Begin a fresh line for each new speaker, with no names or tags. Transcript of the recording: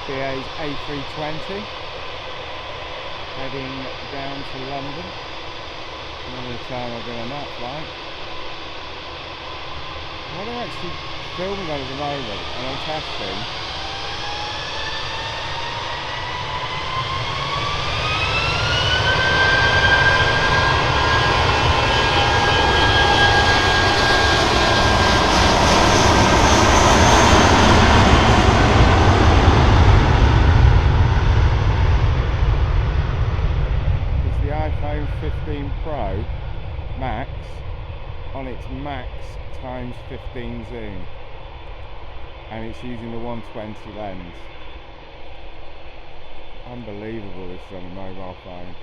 BA's A320 heading down to London. Another time I've been on that flight. What I'm actually filming on at the moment and I'm testing. iPhone 15 Pro Max on its max times 15 zoom, and it's using the 120 lens. Unbelievable, this is on a mobile phone.